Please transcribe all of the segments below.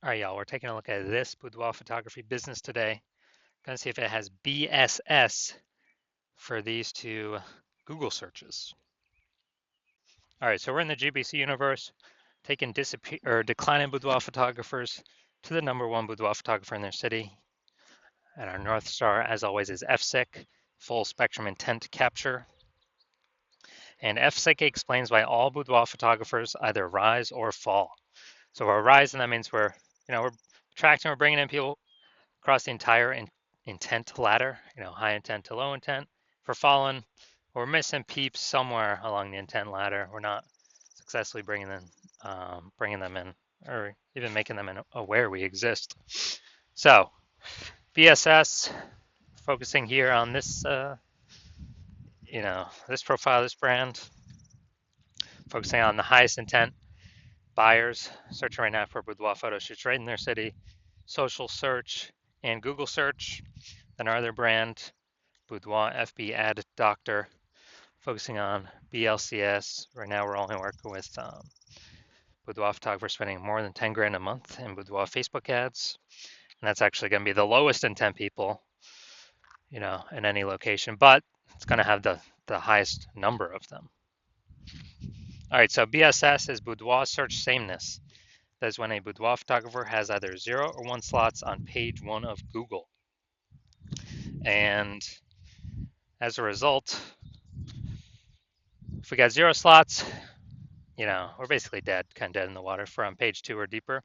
All right, y'all, we're taking a look at this boudoir photography business today. Gonna see if it has BSS for these two Google searches. All right, so we're in the GBC universe, taking declining boudoir photographers to the number one boudoir photographer in their city. And our North Star, as always, is FSIC, full spectrum intent capture. And FSIC explains why all boudoir photographers either rise or fall. So we're rising, that means we're attracting, we're bringing in people across the entire intent ladder, high intent to low intent. If we're falling, we're missing peeps somewhere along the intent ladder. We're not successfully bringing them in, or even making them aware we exist. So, BSS, focusing here on this, this profile, this brand, focusing on the highest intent buyers, searching right now for boudoir photo shoots right in their city, social search and Google search. Then our other brand, Boudoir FB Ad Doctor, focusing on BLCS. Right now, we're only working with boudoir photographers spending more than 10 grand a month in boudoir Facebook ads, and that's actually going to be the lowest intent people, in any location, but it's going to have the highest number of them. All right, so BSS is boudoir search sameness. That is when a boudoir photographer has either 0 or 1 slots on page 1 of Google. And as a result, if we got 0 slots, we're basically dead, kind of dead in the water if we're on page 2 or deeper.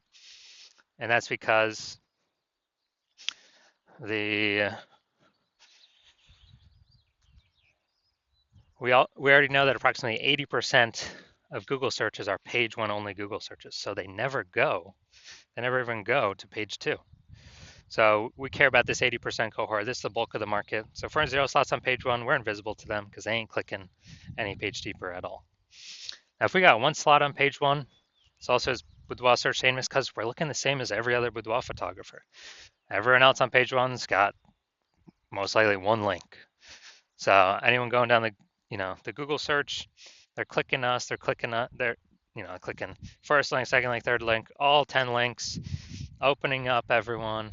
And that's because we already know that approximately 80% of Google searches are page 1 only Google searches. So they never even go to page 2. So we care about this 80% cohort. This is the bulk of the market. So if we're in 0 slots on page 1, we're invisible to them because they ain't clicking any page deeper at all. Now, if we got 1 slot on page 1, it's also as boudoir search sameness because we're looking the same as every other boudoir photographer. Everyone else on page 1's got most likely 1 link. So anyone going down the Google search, they're clicking us, they're clicking first link, second link, third link, all 10 links, opening up everyone,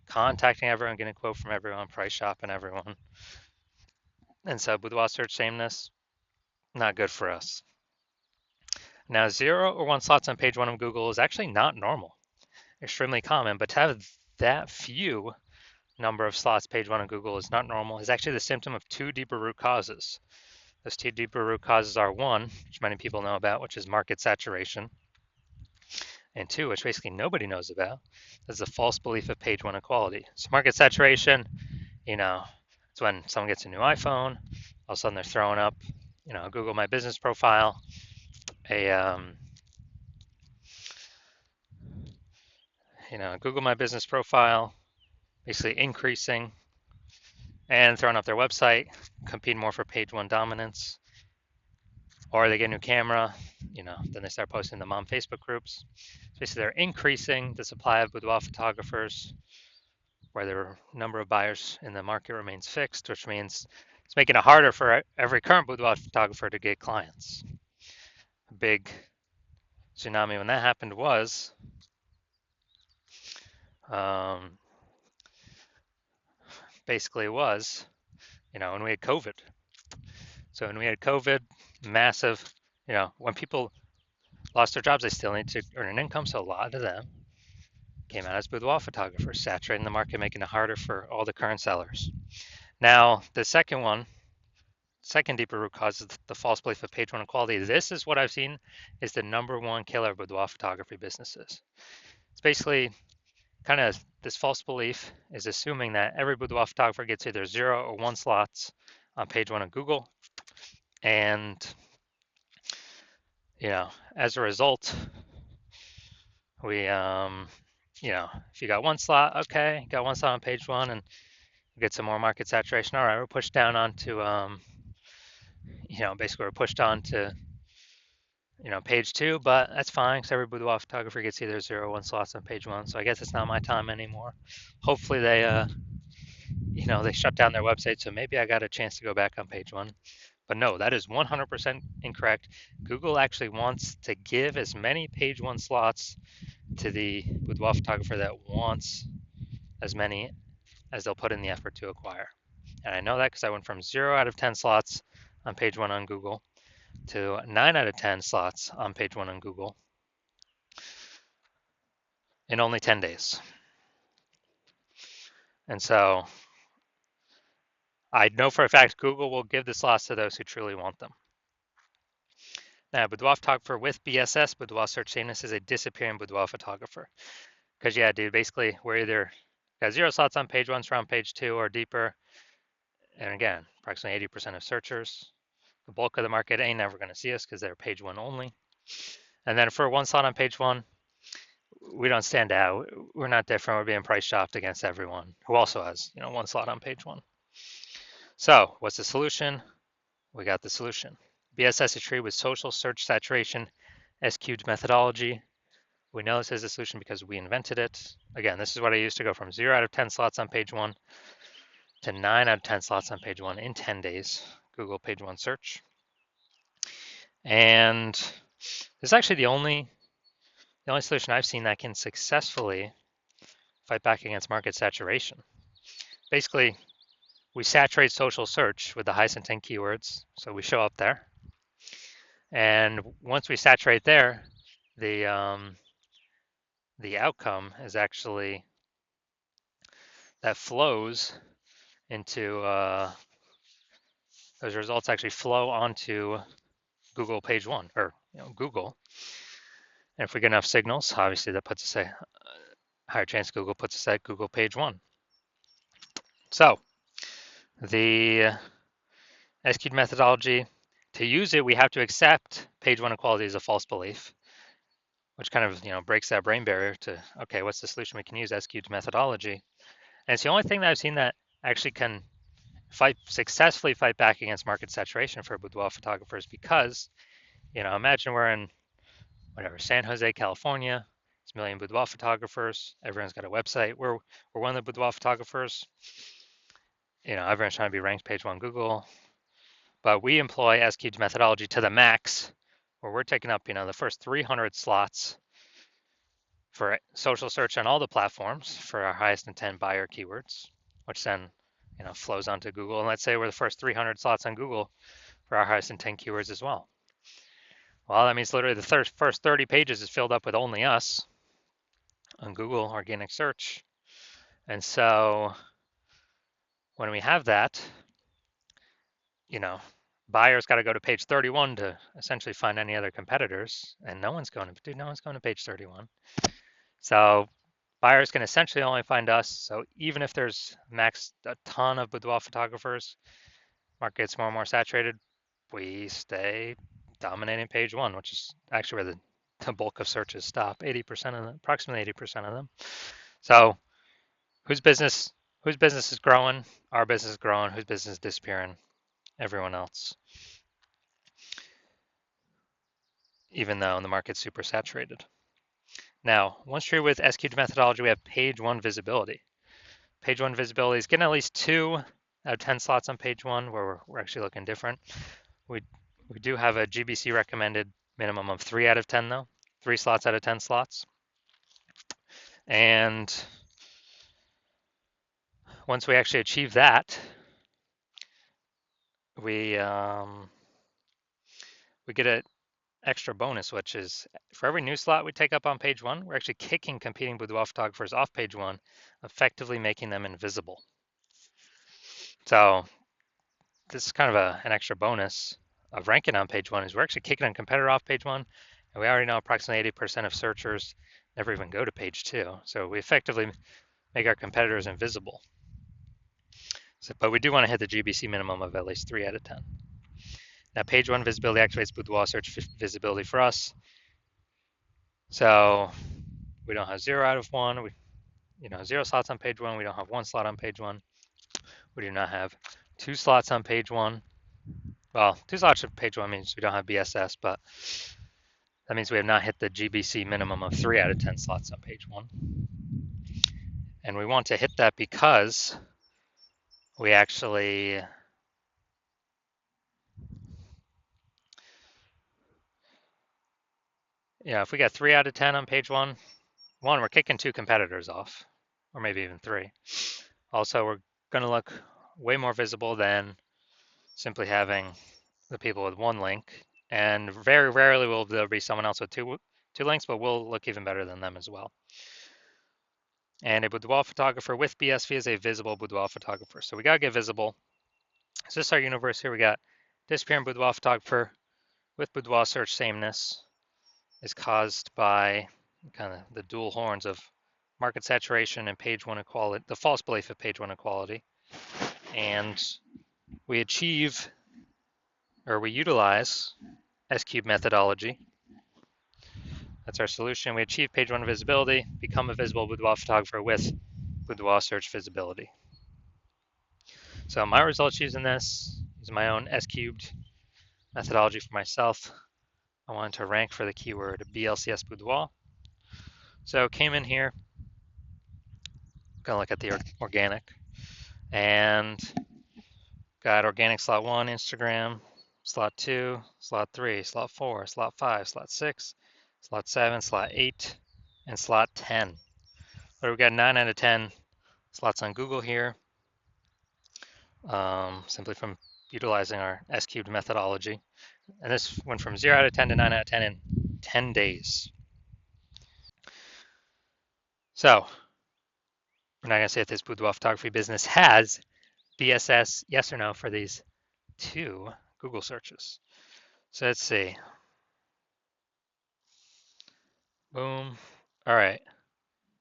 contacting everyone, getting a quote from everyone, price shopping everyone. And so boudoir search sameness, not good for us. Now, 0 or 1 slots on page 1 of Google is actually not normal, extremely common, but to have that few number of slots page 1 of Google is not normal. It's actually the symptom of 2 deeper root causes. Those 2 deeper root causes are 1, which many people know about, which is market saturation, and 2, which basically nobody knows about, is the false belief of page 1 equality. So market saturation, it's when someone gets a new iPhone, all of a sudden they're throwing up, Google My Business profile, Google My Business profile, basically increasing and throwing up their website, competing more for page 1 dominance. Or they get a new camera, then they start posting them on Facebook groups. So basically they're increasing the supply of boudoir photographers where the number of buyers in the market remains fixed, which means it's making it harder for every current boudoir photographer to get clients. A big tsunami when that happened was when we had COVID. So when we had COVID, massive, when people lost their jobs, they still need to earn an income. So a lot of them came out as boudoir photographers, saturating the market, making it harder for all the current sellers. Now, the second deeper root cause is the false belief of page 1 equality. This is what I've seen is the number 1 killer of boudoir photography businesses. It's basically kind of this false belief is assuming that every boudoir photographer gets either 0 or 1 slots on page 1 of Google. And, as a result, we, if you got 1 slot, okay, got 1 slot on page 1 and get some more market saturation. All right, we're pushed down onto, basically we're pushed on to, page 2, but that's fine because every boudoir photographer gets either 0 or 1 slots on page 1. So I guess it's not my time anymore. Hopefully they, they shut down their website. So maybe I got a chance to go back on page 1. But no, that is 100% incorrect. Google actually wants to give as many page one slots to the boudoir photographer that wants as many as they'll put in the effort to acquire. And I know that because I went from 0 out of 10 slots on page one on Google to 9 out of 10 slots on page one on Google in only 10 days. And so I know for a fact Google will give the slots to those who truly want them. Now, boudoir photographer with BSS, boudoir search sameness, is a disappearing boudoir photographer. Because yeah, dude, basically we're either got 0 slots on page one, so on page 2 or deeper. And again, approximately 80% of searchers. The bulk of the market ain't never going to see us because they're page one only. And then for 1 slot on page one, we don't stand out. We're not different. We're being price shopped against everyone who also has, 1 slot on page one. So what's the solution? We got the solution. BSS is treated with social search saturation SQ'd methodology. We know this is a solution because we invented it. Again, this is what I used to go from 0 out of 10 slots on page one to 9 out of 10 slots on page one in 10 days, Google page one search. And this is actually the only solution I've seen that can successfully fight back against market saturation. Basically, we saturate social search with the highest intent keywords, so we show up there. And once we saturate there, the outcome is actually that flows into those results actually flow onto Google page one, or Google. And if we get enough signals, obviously that puts us a higher chance Google puts us at Google page one. So the SQ'd methodology, to use it, we have to accept page one equality as a false belief, which kind of breaks that brain barrier to, okay, what's the solution we can use? SQ'd methodology. And it's the only thing that I've seen that actually can successfully fight back against market saturation for boudoir photographers, because imagine we're in San Jose, California. It's a million boudoir photographers. Everyone's got a website. We're one of the boudoir photographers. Everyone's trying to be ranked page one Google, but we employ SQ'd methodology to the max, where we're taking up the first 300 slots for social search on all the platforms for our highest intent buyer keywords, which then flows onto Google. And let's say we're the first 300 slots on Google for our highest intent keywords as well. Well, that means literally the first 30 pages is filled up with only us on Google organic search. And so when we have that, buyers got to go to page 31 to essentially find any other competitors, and no one's going to page 31. So buyers can essentially only find us. So even if there's max a ton of boudoir photographers, market gets more and more saturated, we stay dominating page one, which is actually where the bulk of searches stop. 80% of them, approximately 80% of them. So whose business is growing? Our business is growing. Whose business is disappearing? Everyone else. Even though the market's super saturated. Now, once you're with SQ'd methodology, we have page one visibility. Page one visibility is getting at least 2 out of 10 slots on page one, where we're actually looking different. We do have a GBC recommended minimum of 3 out of 10 though, 3 slots out of 10 slots. And once we actually achieve that, we get an extra bonus, which is for every new slot we take up on page one, we're actually kicking competing boudoir photographers off page one, effectively making them invisible. So this is kind of an extra bonus of ranking on page one, is we're actually kicking a competitor off page one, and we already know approximately 80% of searchers never even go to page two. So we effectively make our competitors invisible. But we do want to hit the GBC minimum of at least 3 out of 10. Now, page one visibility activates boudoir search visibility for us. So we don't have 0 out of 1. 0 slots on page one. We don't have 1 slot on page one. We do not have 2 slots on page one. Well, 2 slots on page one means we don't have BSS, but that means we have not hit the GBC minimum of 3 out of 10 slots on page one. And we want to hit that because we actually Yeah, if we get 3 out of 10 on page one, we're kicking 2 competitors off, or maybe even 3. Also, we're going to look way more visible than simply having the people with 1 link. And very rarely will there be someone else with two links, but we'll look even better than them as well. And a boudoir photographer with BSV is a visible boudoir photographer. So we got to get visible. So this is our universe here. We got disappearing boudoir photographer with boudoir search sameness is caused by kind of the dual horns of market saturation and page one equality, the false belief of page one equality. And we achieve, or we utilize S-cube methodology. That's our solution. We achieve page one visibility, become a visible boudoir photographer with boudoir search visibility. So my results using this is my own S-cubed methodology for myself. I wanted to rank for the keyword BLCS boudoir. So came in here, gonna look at the organic, and got organic slot 1, Instagram, slot 2, slot 3, slot 4, slot 5, slot 6, slot 7, slot 8, and slot 10. But we got 9 out of 10 slots on Google here, simply from utilizing our S-cubed methodology. And this went from 0 out of 10 to 9 out of 10 in 10 days. So we're not going to say if this boudoir photography business has BSS, yes or no, for these 2 Google searches. So let's see. Boom. All right.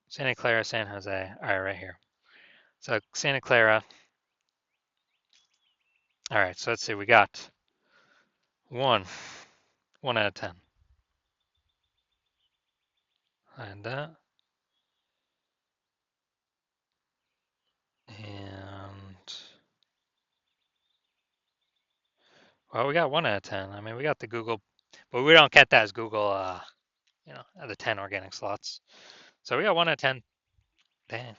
Santa Clara, San Jose. All right, right here. So Santa Clara. All right, so let's see. We got 1 out of 10. And that. And, well, we got 1 out of 10. I mean, we got the Google, but we don't get that as Google, the 10 organic slots. So we got 1 out of 10. Dang.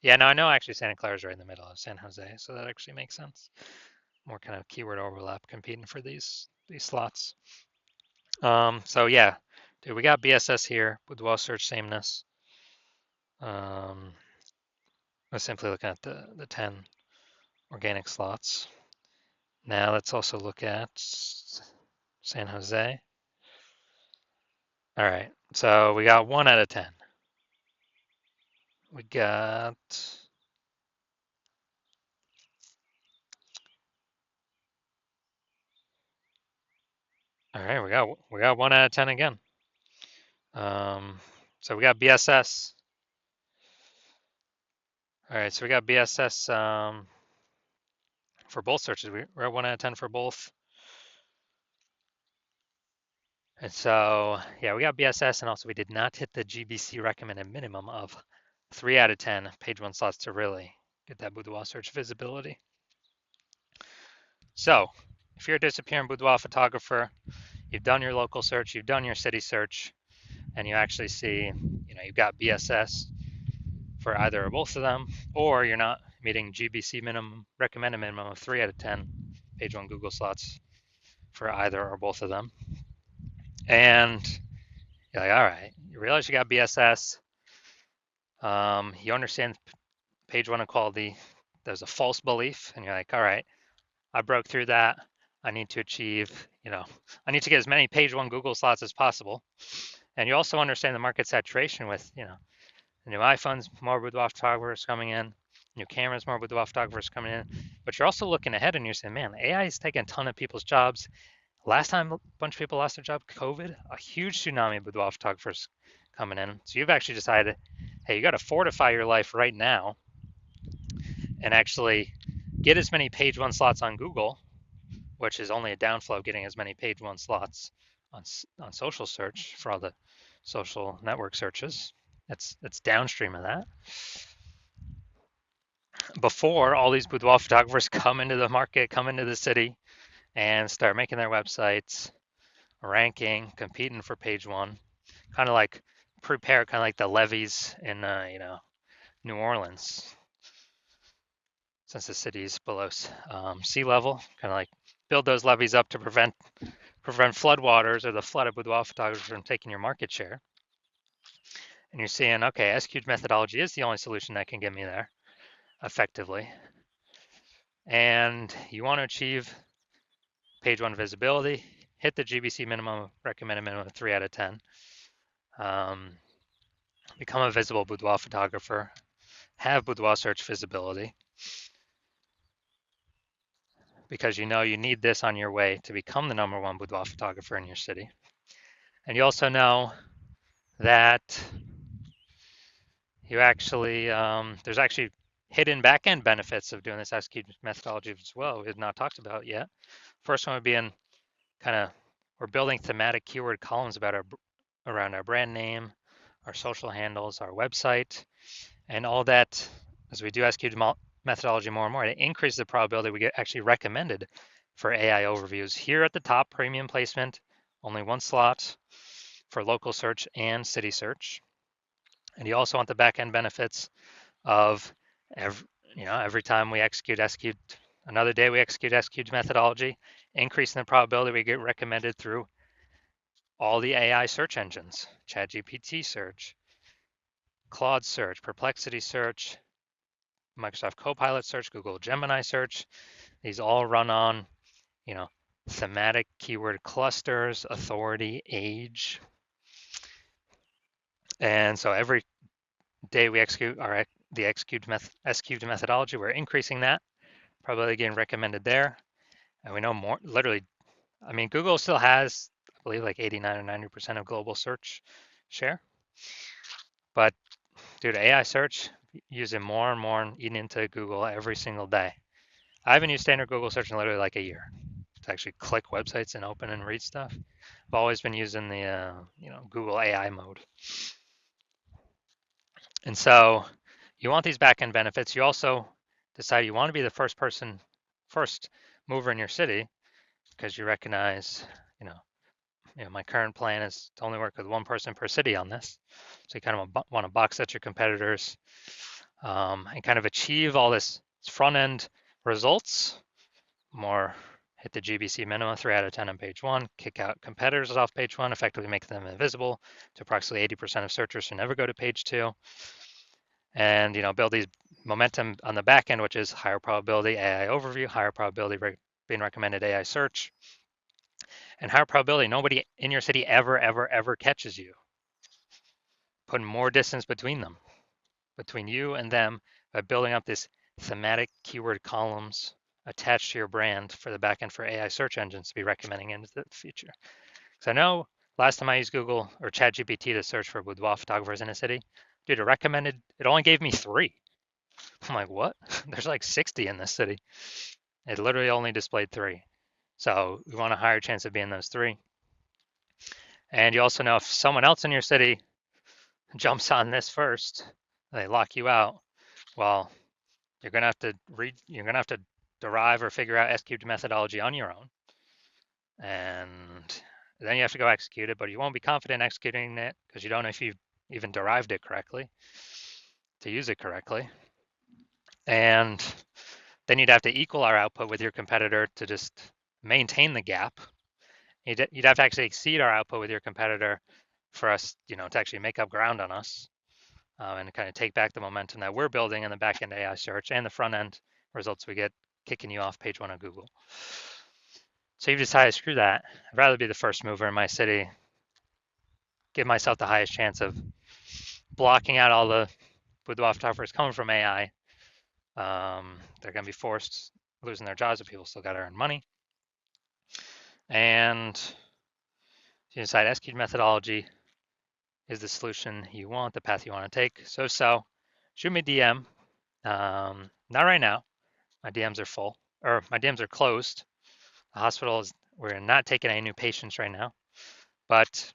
Yeah, no, I know actually Santa Clara is right in the middle of San Jose, so that actually makes sense. More kind of keyword overlap competing for these slots. So yeah, dude, we got BSS here, boudoir search sameness. I'm simply looking at the 10 organic slots. Now let's also look at San Jose. All right, so we got 1 out of 10. We got, all right, we got 1 out of 10 again. So we got BSS. All right, so we got BSS for both searches. We're at 1 out of 10 for both. And so, yeah, we got BSS, and also we did not hit the GBC recommended minimum of 3 out of 10 page one slots to really get that boudoir search visibility. So, if you're a disappearing boudoir photographer, you've done your local search, you've done your city search, and you actually see, you've got BSS for either or both of them, or you're not meeting GBC minimum, recommended minimum of 3 out of 10 page one Google slots for either or both of them. And you're like, all right, you realize you got BSS. You understand page one equality. There's a false belief, and you're like, all right, I broke through that. I need to achieve, I need to get as many page one Google slots as possible. And you also understand the market saturation with, the new iPhones, more boudoir photographers coming in, new cameras, more boudoir photographers coming in. But you're also looking ahead and you're saying, man, AI is taking a ton of people's jobs. Last time a bunch of people lost their job, COVID, a huge tsunami of boudoir photographers coming in. So you've actually decided, hey, you got to fortify your life right now and actually get as many page one slots on Google, which is only a downflow of getting as many page one slots on social search for all the social network searches. That's downstream of that. Before all these boudoir photographers come into the market, come into the city, and start making their websites, ranking, competing for page one, kind of like prepare, kind of like the levees in New Orleans, since the city is below sea level, kind of like build those levees up to prevent prevent floodwaters or the flood of boudoir photographers from taking your market share. And you're seeing, okay, SQ'd methodology is the only solution that can get me there effectively. And you want to achieve page one visibility, hit the GBC minimum, recommended minimum of 3 out of 10. Become a visible boudoir photographer, have boudoir search visibility, because you know you need this on your way to become the #1 boudoir photographer in your city. And you also know that you actually, there's actually hidden back-end benefits of doing this SQ methodology as well we have not talked about yet. First one would be in kind of, we're building thematic keyword columns about around our brand name, our social handles, our website, and all that. As we do SQ methodology more and more, it increases the probability we get actually recommended for AI overviews. Here at the top, premium placement, only one slot for local search and city search. And you also want the back-end benefits of every time we execute another day we execute SQ methodology, increasing the probability we get recommended through all the AI search engines, ChatGPT search, Claude search, Perplexity search, Microsoft Copilot search, Google Gemini search. These all run on, thematic keyword clusters, authority, age. And so every day we execute the SQ methodology, we're increasing that, probably getting recommended there. And we know more, literally, Google still has, I believe, like 89 or 90% of global search share. But dude, AI search, using more and more and eating into Google every single day. I haven't used standard Google search in literally like a year to actually click websites and open and read stuff. I've always been using the Google AI mode. And so you want these back-end benefits. You also decide you want to be the first mover in your city, because you recognize, my current plan is to only work with one person per city on this. So you kind of want to box out your competitors and kind of achieve all this front-end results, hit the GBC minimum, 3 out of 10 on page one, kick out competitors off page one, effectively make them invisible to approximately 80% of searchers who never go to page two. And, build these momentum on the back end, which is higher probability AI overview, higher probability being recommended AI search, and higher probability nobody in your city ever catches you. Putting more distance between you and them, by building up this thematic keyword columns attached to your brand for the backend for AI search engines to be recommending into the future. Because I know last time I used Google or ChatGPT to search for boudoir photographers in a city, dude, it only gave me 3. I'm like, what? There's like 60 in this city. It literally only displayed 3. So we want a higher chance of being those 3. And you also know if someone else in your city jumps on this first, they lock you out, well, you're gonna have to derive or figure out SQ methodology on your own. And then you have to go execute it, but you won't be confident executing it because you don't know if you've even derived it correctly to use it correctly. And then you'd have to equal our output with your competitor to just maintain the gap. You'd have to actually exceed our output with your competitor for us, to actually make up ground on us and kind of take back the momentum that we're building in the back-end AI search and the front-end results we get kicking you off page one of Google. So you've decided, screw that. I'd rather be the first mover in my city, give myself the highest chance of blocking out all the boudoir photographers coming from AI. They're going to be forced losing their jobs, but people still got to earn money. And you decide SQ methodology is the solution you want, the path you want to take. So shoot me DM. Not right now. My DMs are full, or my DMs are closed. The hospital we're not taking any new patients right now. But